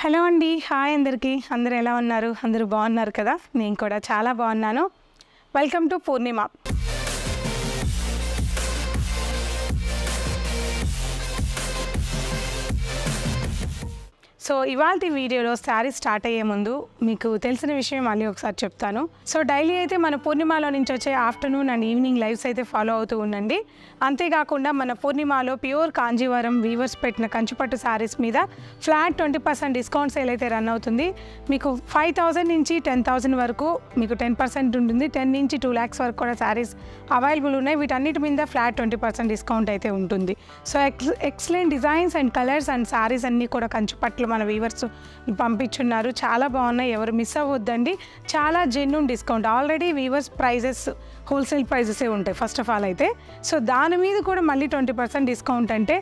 Hello అండి, hi అందరికీ. అందరూ ఎలా ఉన్నారు? అందరూ బాగున్నారు కదా? నేను కూడా చాలా బాగున్నాను. Welcome to Purnima. సో ఇవాల్టి వీడియోలో శారీ స్టార్ట్ అయ్యే ముందు మీకు తెలిసిన విషయం మళ్ళీ ఒకసారి చెప్తాను. సో డైలీ అయితే మన పూర్ణిమలో నుంచి వచ్చే ఆఫ్టర్నూన్ అండ్ ఈవినింగ్ లైవ్స్ అయితే ఫాలో అవుతూ ఉండండి. అంతేకాకుండా మన పూర్ణిమలో ప్యూర్ కాంజీవరం వీవర్స్ పెట్టిన కంచిపట్టు శారీస్ మీద ఫ్లాట్ 20% డిస్కౌంట్ సేల్ అయితే రన్ అవుతుంది. మీకు 5,000 నుంచి 10,000 వరకు మీకు 10% ఉంటుంది. 10 నుంచి 2 lakhs వరకు కూడా శారీస్ అవైలబుల్ ఉన్నాయి. వీటన్నిటి మీద ఫ్లాట్ 20% డిస్కౌంట్ అయితే ఉంటుంది. So excellent designs and colours and saris అన్నీ కూడా కంచిపట్టులో మన వీవర్స్ పంపించున్నారు. చాలా బాగున్నాయి, ఎవరు మిస్ అవ్వద్దండి. చాలా genuine discount. Already weavers prices wholesale ప్రైజెసే ఉంటాయి ఫస్ట్ ఆఫ్ ఆల్ అయితే. సో దాని మీద కూడా మళ్ళీ 20% డిస్కౌంట్ అంటే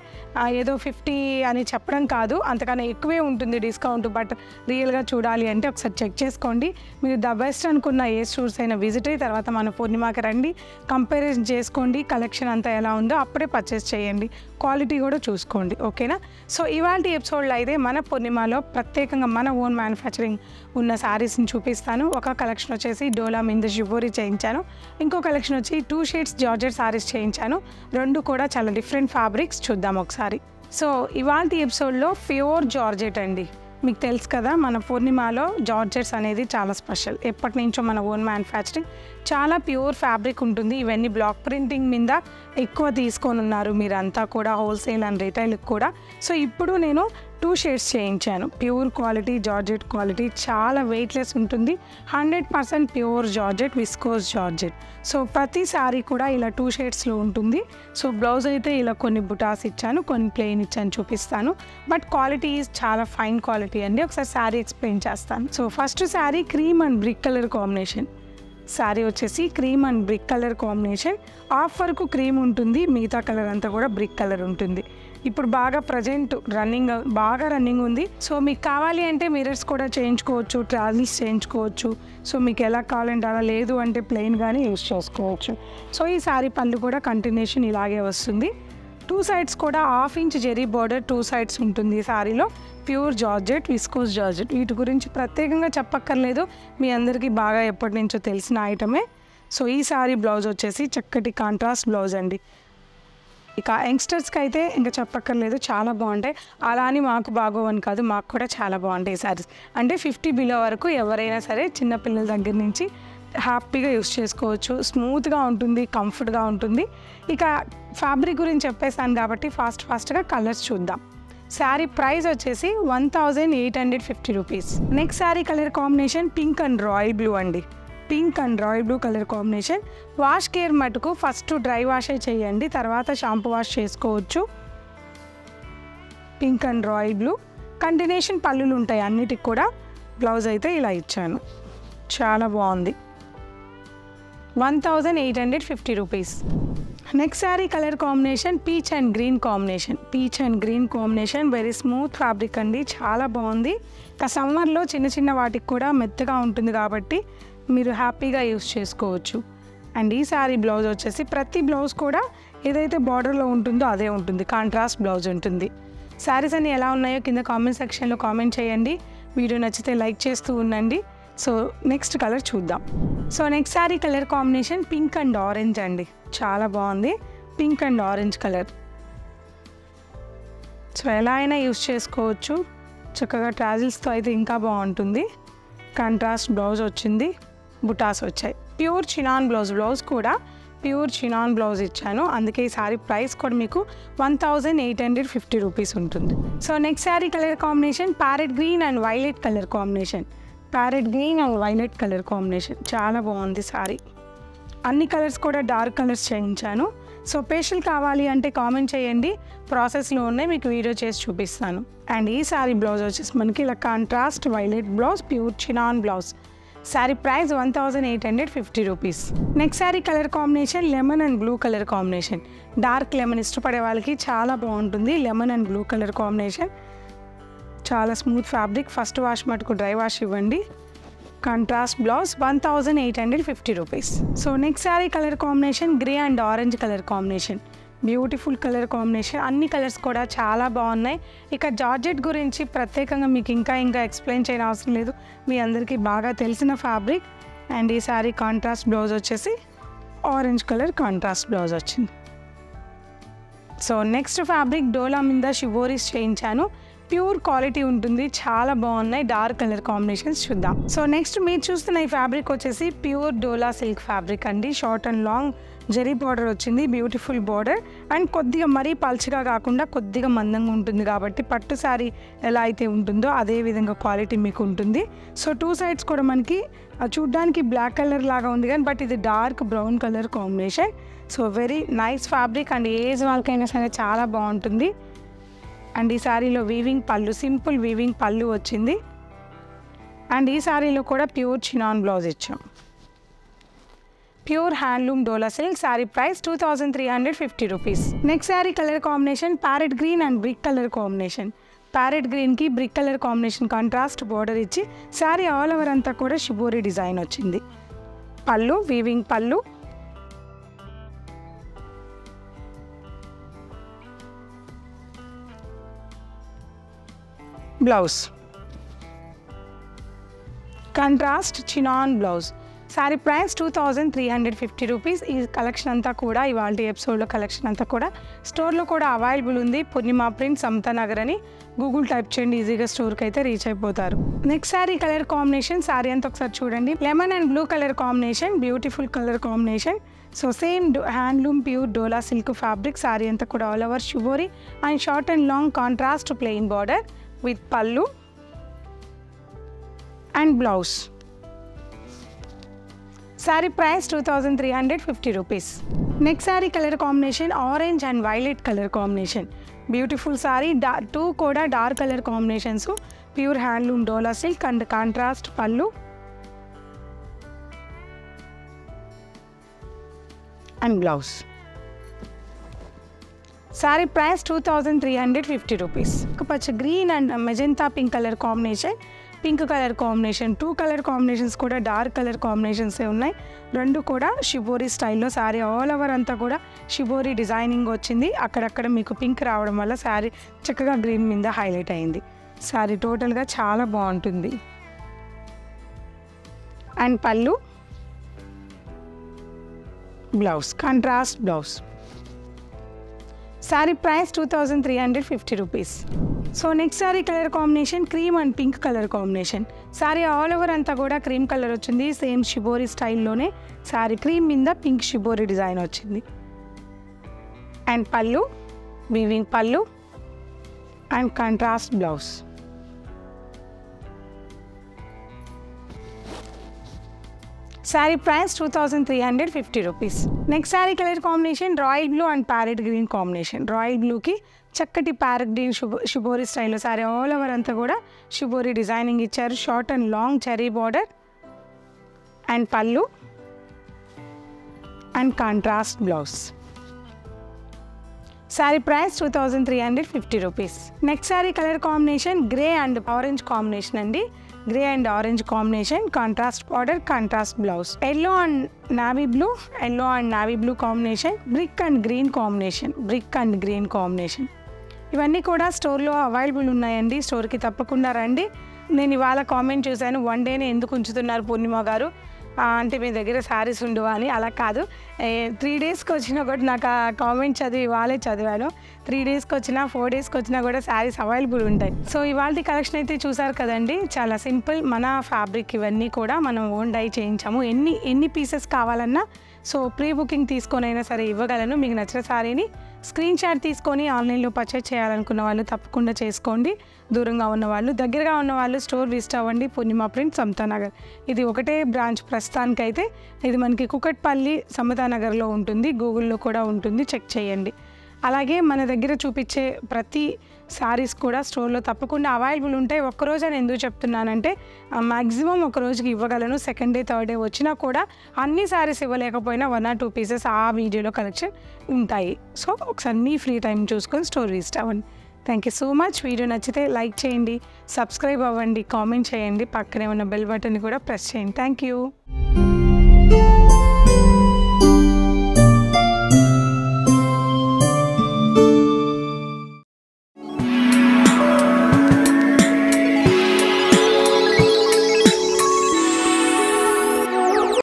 ఏదో 50 అని చెప్పడం కాదు, అంతకన్నా ఎక్కువే ఉంటుంది డిస్కౌంట్. బట్ రియల్గా చూడాలి అంటే ఒకసారి చెక్ చేసుకోండి. మీరు ద బెస్ట్ అనుకున్న ఏ స్టోర్స్ అయినా విజిట్ అయ్యి తర్వాత మన పూర్ణిమకి రండి, కంపారిజన్ చేసుకోండి, కలెక్షన్ అంతా ఎలా ఉందో అప్పుడే పర్చేస్ చేయండి, క్వాలిటీ కూడా చూసుకోండి. ఓకేనా? సో ఇవాళ ఎపిసోడ్లో అయితే మన పూర్ణిమలో ప్రత్యేకంగా మన ఓన్ మ్యానుఫ్యాక్చరింగ్ ఉన్న శారీస్ని చూపిస్తాను. ఒక కలెక్షన్ వచ్చేసి డోలా మీద షిబోరి చేయించాను, ఇంకో కలెక్షన్ వచ్చి 2 shades జార్జెట్ శారీస్ చేయించాను. రెండు కూడా చాలా డిఫరెంట్ ఫ్యాబ్రిక్స్. చూద్దాం ఒకసారి. సో ఇవాళ ఎపిసోడ్లో ప్యూర్ జార్జెట్ అండి. మీకు తెలుసు కదా, మన పూర్ణిమలో జార్జెట్స్ అనేది చాలా స్పెషల్. ఎప్పటి నుంచో మన ఓన్ మ్యానుఫ్యాక్చరింగ్, చాలా ప్యూర్ ఫ్యాబ్రిక్ ఉంటుంది. ఇవన్నీ బ్లాక్ ప్రింటింగ్ మీద ఎక్కువ తీసుకొని ఉన్నారు మీరంతా కూడా, హోల్సేల్ అండ్ రిటైల్కి కూడా. సో ఇప్పుడు నేను 2 shades చేయించాను. ప్యూర్ క్వాలిటీ జార్జెట్ క్వాలిటీ, చాలా వెయిట్లెస్ ఉంటుంది. 100% pure georgette, viscose georgette. So ప్రతి శారీ కూడా ఇలా 2 shadesలో ఉంటుంది. సో బ్లౌజ్ అయితే ఇలా కొన్ని బుటాస్ ఇచ్చాను, కొన్ని ప్లెయిన్ ఇచ్చాను, చూపిస్తాను. బట్ క్వాలిటీ చాలా ఫైన్ క్వాలిటీ అండి. ఒకసారి శారీ ఎక్స్ప్లెయిన్ చేస్తాను. So first sari cream and brick colour combination. Sari వచ్చేసి cream and brick colour combination. Half వరకు క్రీమ్ ఉంటుంది, మిగతా కలర్ అంతా కూడా బ్రిక్ కలర్ ఉంటుంది. ఇప్పుడు బాగా ప్రజెంట్ రన్నింగ్ ఉంది. సో మీకు కావాలి అంటే మిరర్స్ కూడా చేయించుకోవచ్చు, ట్రావెల్స్ చేయించుకోవచ్చు. సో మీకు ఎలా కావాలంటే అలా, లేదు అంటే ప్లెయిన్గానే యూజ్ చేసుకోవచ్చు. సో ఈ శారీ పళ్ళు కూడా కంటిన్యూషన్ ఇలాగే వస్తుంది. 2 sides కూడా 1/2 inch జెరీ బార్డర్ 2 sides ఉంటుంది ఈ శారీలో. ప్యూర్ జార్జెట్, విస్కోస్ జార్జెట్, వీటి గురించి ప్రత్యేకంగా చెప్పక్కర్లేదు, మీ అందరికీ బాగా ఎప్పటి నుంచో తెలిసిన ఐటమే. సో ఈ శారీ బ్లౌజ్ వచ్చేసి చక్కటి కాంట్రాస్ట్ బ్లౌజ్ అండి. ఇక యంగ్స్టర్స్కి అయితే ఇంకా చెప్పక్కర్లేదు, చాలా బాగుంటాయి. అలా అని మాకు బాగోవని కాదు, మాకు కూడా చాలా బాగుంటాయి ఈ శారీస్. అంటే 50 below వరకు ఎవరైనా సరే, చిన్నపిల్లల దగ్గర నుంచి హ్యాపీగా యూస్ చేసుకోవచ్చు. స్మూత్గా ఉంటుంది, కంఫర్ట్గా ఉంటుంది. ఇక ఫ్యాబ్రిక్ గురించి చెప్పేసాను కాబట్టి ఫాస్ట్గా కలర్స్ చూద్దాం. శారీ ప్రైస్ వచ్చేసి 1,850 rupees. Next sari colour combination pink and royal blue అండి. Pink and royal blue colour combination. Wash care మటుకు ఫస్ట్ డ్రై వాషే చేయండి, తర్వాత షాంపూ వాష్ చేసుకోవచ్చు. Pink and royal blue continuation పళ్ళులు ఉంటాయి అన్నిటికి కూడా. బ్లౌజ్ అయితే ఇలా ఇచ్చాను, చాలా బాగుంది. 1,850 rupees. Next sari colour combination peach and green combination. Peach and green combination, very smooth fabric అండి, చాలా బాగుంది. ఇంకా సమ్మర్లో చిన్న వాటికి కూడా మెత్తగా ఉంటుంది కాబట్టి మీరు హ్యాపీగా యూస్ చేసుకోవచ్చు. అండ్ ఈ శారీ బ్లౌజ్ వచ్చేసి ప్రతి బ్లౌజ్ కూడా ఏదైతే బార్డర్లో ఉంటుందో అదే ఉంటుంది, కాంట్రాస్ట్ బ్లౌజ్ ఉంటుంది. శారీస్ అన్ని ఎలా ఉన్నాయో కింద కామెంట్ సెక్షన్లో కామెంట్ చేయండి. వీడియో నచ్చితే లైక్ చేస్తూ ఉండండి. సో నెక్స్ట్ కలర్ చూద్దాం. So next sari colour combination pink and orange అండి, చాలా బాగుంది. Pink and orange colour. So ఎలా అయినా యూస్ చేసుకోవచ్చు, చక్కగా ట్రాజిల్స్తో అయితే ఇంకా బాగుంటుంది. కాంట్రాస్ట్ బ్లౌజ్ వచ్చింది, బుటాస్ వచ్చాయి. ప్యూర్ చినాన్ బ్లౌజ్ కూడా ప్యూర్ చినాన్ బ్లౌజ్ ఇచ్చాను, అందుకే ఈ శారీ ప్రైస్ కూడా మీకు 1,850 రూపీస్ ఉంటుంది. So next sari colour combination parrot green and violet colour combination. Parrot green and violet colour combination, చాలా బాగుంది శారీ. అన్ని కలర్స్ కూడా డార్క్ కలర్స్ చేయించాను. సో పేషల్ కావాలి అంటే కామెంట్ చేయండి, ప్రాసెస్లో ఉన్నాయి, మీకు వీడియో చేసి చూపిస్తాను. అండ్ ఈ శారీ బ్లౌజ్ వచ్చేసి మనకి ఇలా contrast violet blouse, pure chinon blouse. Sari price 1,850 rupees. Next sari colour combination lemon and blue colour combination. Dark lemon ఇష్టపడే వాళ్ళకి చాలా బాగుంటుంది. Lemon and blue colour combination, చాలా స్మూత్ ఫ్యాబ్రిక్. ఫస్ట్ వాష్ మటుకు డ్రై వాష్ ఇవ్వండి. Contrast blouse 1,850 rupees. So next sari colour combination grey and orange colour combination. Beautiful colour combination, అన్ని colours కూడా చాలా బాగున్నాయి. ఇక జార్జెట్ గురించి ప్రత్యేకంగా మీకు ఇంకా ఎక్స్ప్లెయిన్ చేయని అవసరం లేదు, మీ అందరికీ బాగా తెలిసిన ఫ్యాబ్రిక్. అండ్ ఈ శారీ కాంట్రాస్ట్ బ్లౌజ్ వచ్చేసి ఆరెంజ్ కలర్ కాంట్రాస్ట్ బ్లౌజ్ వచ్చింది. సో నెక్స్ట్ ఫ్యాబ్రిక్ డోలా మీద షిబోరీస్ చేయించాను, ప్యూర్ క్వాలిటీ ఉంటుంది, చాలా బాగున్నాయి. డార్క్ కలర్ కాంబినేషన్స్ చూద్దాం. సో నెక్స్ట్ మీరు చూస్తున్న ఈ ఫ్యాబ్రిక్ వచ్చేసి ప్యూర్ డోలా సిల్క్ ఫ్యాబ్రిక్ అండి. Short and long zari border వచ్చింది, బ్యూటిఫుల్ బార్డర్. అండ్ కొద్దిగా మరీ పల్చగా కాకుండా కొద్దిగా మందంగా ఉంటుంది కాబట్టి పట్టు శారీ ఎలా అయితే ఉంటుందో అదే విధంగా క్వాలిటీ మీకు ఉంటుంది. సో 2 సైడ్స్ కూడా మనకి చూడ్డానికి బ్లాక్ కలర్ లాగా ఉంది కానీ బట్ ఇది dark brown colour combination. So very nice fabric and age వాళ్ళకైనా సరే చాలా బాగుంటుంది. అండ్ ఈ శారీలో వీవింగ్ పళ్ళు, సింపుల్ వీవింగ్ పళ్ళు వచ్చింది. అండ్ ఈ శారీలో కూడా ప్యూర్ చినాన్ బ్లౌజ్ ఇచ్చాం. Pure handloom Dola silk, sari price 2350 rupees. Next sari colour combination parrot green and brick colour combination. Parrot గ్రీన్కి brick colour combination contrast border ఇచ్చి శారీ ఆల్ ఓవర్ అంతా కూడా షిబోరి డిజైన్ వచ్చింది. పళ్ళు వీవింగ్ పళ్ళు, blouse contrast chinon blouse. Sari price 2350 rupees. ఈ collection అంతా కూడా ఇవాళ ఎపిసోడ్లో కలెక్షన్ అంతా కూడా స్టోర్లో కూడా అవైలబుల్ ఉంది. పూర్ణిమ ప్రింట్ సమతా నగర్ అని గూగుల్ టైప్ చేయండి, ఈజీగా స్టోర్కి అయితే రీచ్ అయిపోతారు. Next sari colour combination, sari అంతా ఒకసారి చూడండి. Lemon and blue colour combination, beautiful colour combination. So same handloom pure dola silk fabric. Sari అంతా కూడా all over shibori and short and long contrast plain border with pallu and blouse. Saree price 2350 rupees. Next saree color combination orange and violet color combination. Beautiful saree, 2 koda dark color combinations, pure handloom dola silk and contrast pallu and blouse. Saree price 2350 rupees. Pacha green and magenta pink color combination, pink color combination, 2 color combinations kuda dark color combinations e unnai. Rendu kuda shibori style lo saree all over anta kuda shibori designing ochindi. Akkadakkada meeku pink raavadam valla saree chakkaga green minda highlight ayindi. Saree total ga chaala baaguntundi. And pallu, blouse, contrast blouse. Saree price 2350 rupees. So next saree color combination cream and pink color combination. Saree all over anta kuda cream color ochindi, same shibori style lone saree cream minda pink shibori design ochindi. And pallu, weaving pallu and contrast blouse. Saree price 2350 rupees. Next saree color combination royal blue and parrot green combination. Royal blue ki chakkati parrot green shibori style lo saree all over anta kuda shibori designing icharu, short and long cherry border and pallu and contrast blouse. Saree price 2350 rupees. Next saree color combination grey and orange combination andi. Grey and orange combination, contrast border, contrast blouse. Yellow and navy blue, yellow and navy blue combination, brick and green combination, brick and green combination. ఇవన్నీ కూడా స్టోర్లో available ఉన్నాయండి, స్టోర్కి తప్పకుండా రండి. నేను ఇవాళ comment చూశాను, 1 డేనే ఎందుకు ఉంచుతున్నారు పూర్ణిమ గారు అంటే మీ దగ్గర శారీస్ ఉండవా అని. అలా కాదు, 3 డేస్కి వచ్చినా కూడా నాకు ఆ కామెంట్ చదివి ఇవాళే చదివాను. 3 డేస్కి వచ్చినా 4 డేస్కి వచ్చినా కూడా శారీస్ అవైలబుల్ ఉంటాయి. సో ఇవాళ కలెక్షన్ అయితే చూసారు కదండి, చాలా సింపుల్. మన ఫ్యాబ్రిక్ ఇవన్నీ కూడా మనం ఓన్ డై చేయించాము. ఎన్ని పీసెస్ కావాలన్నా సో ప్రీ బుకింగ్ తీసుకొనైనా సరే ఇవ్వగలను. మీకు నచ్చిన శారీని స్క్రీన్ షాట్ తీసుకొని ఆన్లైన్లో పర్చేజ్ చేయాలనుకున్న వాళ్ళు తప్పకుండా చేసుకోండి. దూరంగా ఉన్నవాళ్ళు, దగ్గరగా ఉన్నవాళ్ళు స్టోర్ విజిట్ అవ్వండి. పూర్ణిమ ప్రింట్ సమతా నగర్, ఇది ఒకటే బ్రాంచ్ ప్రస్తుతానికైతే. ఇది మనకి కుకట్పల్లి సమతా నగర్లో ఉంటుంది, గూగుల్లో కూడా ఉంటుంది, చెక్ చేయండి. అలాగే మన దగ్గర చూపించే ప్రతి శారీస్ కూడా స్టోర్లో తప్పకుండా అవైలబుల్ ఉంటాయి. ఒక్కరోజు అని ఎందుకు చెప్తున్నానంటే మ్యాక్సిమం ఒక రోజుకి ఇవ్వగలను. సెకండ్ డే థర్డ్ డే వచ్చినా కూడా అన్ని శారీస్ ఇవ్వలేకపోయినా 1 or 2 పీసెస్ ఆ వీడియోలో కలెక్షన్ ఉంటాయి. సో ఒకసారి మీ ఫ్రీ టైం చూసుకొని స్టోర్ విజిట్ అవ్వండి. Thank you so much. Video నచ్చితే లైక్ చేయండి, సబ్స్క్రైబ్ అవ్వండి, కామెంట్ చేయండి, పక్కనే ఉన్న బెల్ బటన్ని కూడా ప్రెస్ చేయండి. Thank you.